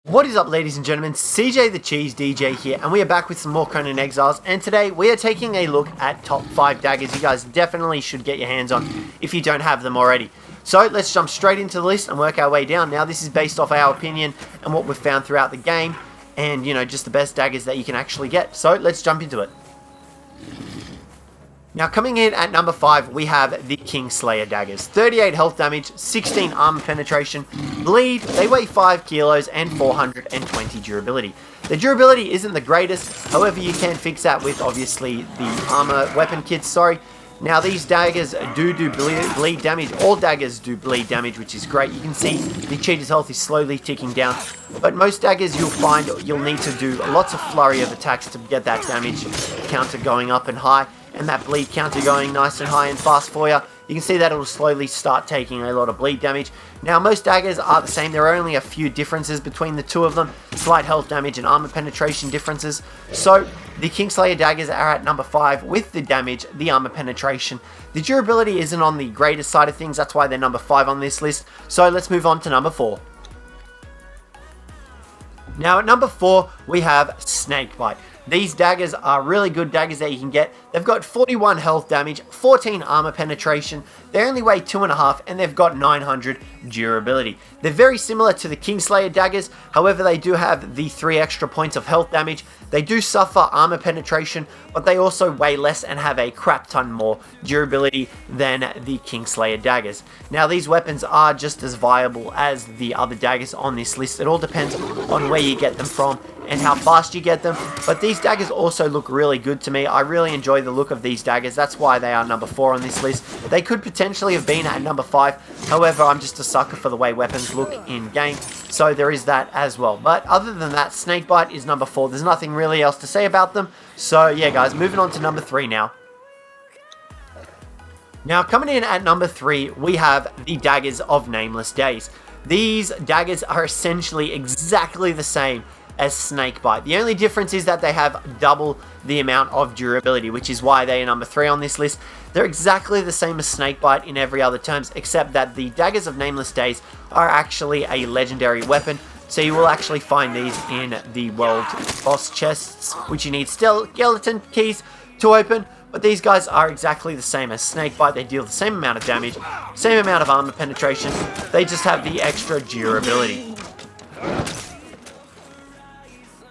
What is up, ladies and gentlemen? Cjthecheesedj here, and we are back with some more Conan Exiles, and today we are taking a look at top 5 daggers you guys definitely should get your hands on if you don't have them already. So let's jump straight into the list and work our way down. Now this is based off our opinion and what we've found throughout the game, and you know, just the best daggers that you can actually get. So let's jump into it. Now coming in at number 5, we have the Kingslayer daggers. 38 health damage, 16 armor penetration, bleed, they weigh 5 kilos, and 420 durability. The durability isn't the greatest, however you can fix that with obviously the armor weapon kits, Now these daggers do bleed damage. All daggers do bleed damage, which is great. You can see the cheater's health is slowly ticking down. But most daggers you'll find you'll need to do lots of flurry of attacks to get that damage counter going up and high, and that bleed counter going nice and high and fast for you. You can see that it'll slowly start taking a lot of bleed damage. Now most daggers are the same. There are only a few differences between the two of them. Slight health damage and armor penetration differences. So the Kingslayer daggers are at number 5 with the damage, the armor penetration. The durability isn't on the greatest side of things. That's why they're number 5 on this list. So let's move on to number 4. Now at number 4 we have Snakebite. These daggers are really good daggers that you can get. They've got 41 health damage, 14 armor penetration, they only weigh 2.5, and they've got 900 durability. They're very similar to the Kingslayer daggers, however they do have the 3 extra points of health damage. They do suffer armor penetration, but they also weigh less and have a crap ton more durability than the Kingslayer daggers. Now these weapons are just as viable as the other daggers on this list. It all depends on where you get them from and how fast you get them, but these daggers also look really good to me. I really enjoy the look of these daggers. That's why they are number 4 on this list. They could potentially have been at number 5, however I'm just a sucker for the way weapons look in game, so there is that as well. But other than that, Snakebite is number 4. There's nothing really else to say about them. So yeah guys, moving on to number 3 now. Now coming in at number 3, we have the daggers of Nameless Days. These daggers are essentially exactly the same as Snakebite. The only difference is that they have double the amount of durability, which is why they are number 3 on this list. They're exactly the same as Snakebite in every other terms, except that the daggers of Nameless Days are actually a legendary weapon. So you will actually find these in the world boss chests, which you need skeleton keys to open. But these guys are exactly the same as Snakebite. They deal the same amount of damage, same amount of armor penetration. They just have the extra durability.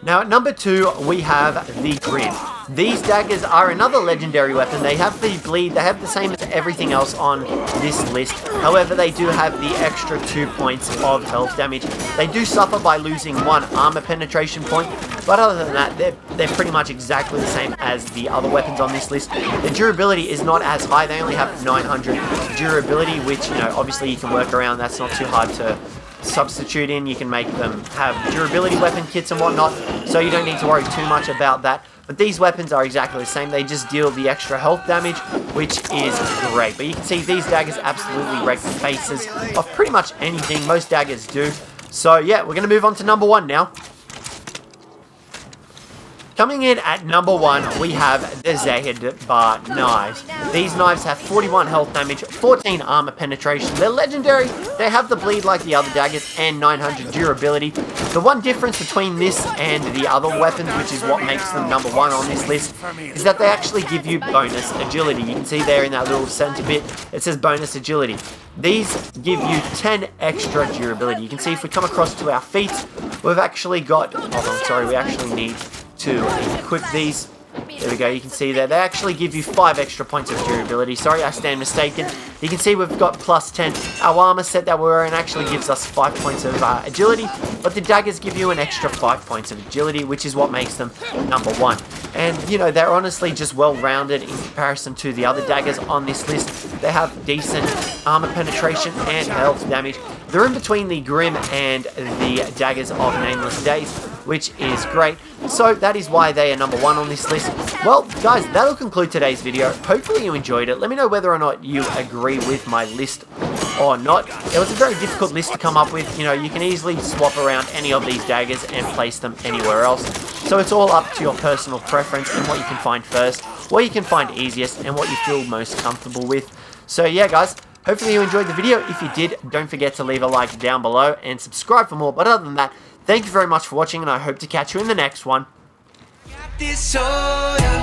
Now at number 2, we have the Grim. These daggers are another legendary weapon. They have the bleed, they have the same as everything else on this list. However, they do have the extra 2 points of health damage. They do suffer by losing 1 armor penetration point, but other than that, they're pretty much exactly the same as the other weapons on this list. The durability is not as high. They only have 900 durability, which, you know, obviously you can work around. That's not too hard to substitute in. You can make them have durability weapon kits and whatnot, so you don't need to worry too much about that. But these weapons are exactly the same. They just deal the extra health damage, which is great. But you can see these daggers absolutely wreck the faces of pretty much anything. Most daggers do. So yeah, we're going to move on to number 1 now. Coming in at number 1, we have the Zahid bar knives. These knives have 41 health damage, 14 armor penetration. They're legendary, they have the bleed like the other daggers, and 900 durability. The one difference between this and the other weapons, which is what makes them number 1 on this list, is that they actually give you bonus agility. You can see there in that little center bit, it says bonus agility. These give you 10 extra durability. You can see if we come across to our feet, we've actually got, we actually need to equip these. There we go, you can see there, they actually give you 5 extra points of durability. Sorry, I stand mistaken. You can see we've got plus 10. Our armor set that we're in actually gives us 5 points of agility, but the daggers give you an extra 5 points of agility, which is what makes them number 1. And, you know, they're honestly just well-rounded in comparison to the other daggers on this list. They have decent armor penetration and health damage. They're in between the Grim and the daggers of Nameless Days, which is great. So that is why they are number 1 on this list. Well, guys, that'll conclude today's video. Hopefully you enjoyed it. Let me know whether or not you agree with my list or not. It was a very difficult list to come up with. You know, you can easily swap around any of these daggers and place them anywhere else. So it's all up to your personal preference and what you can find first, what you can find easiest, and what you feel most comfortable with. So yeah, guys, hopefully you enjoyed the video. If you did, don't forget to leave a like down below and subscribe for more. But other than that, Thank you very much for watching, and I hope to catch you in the next one. Got this soda,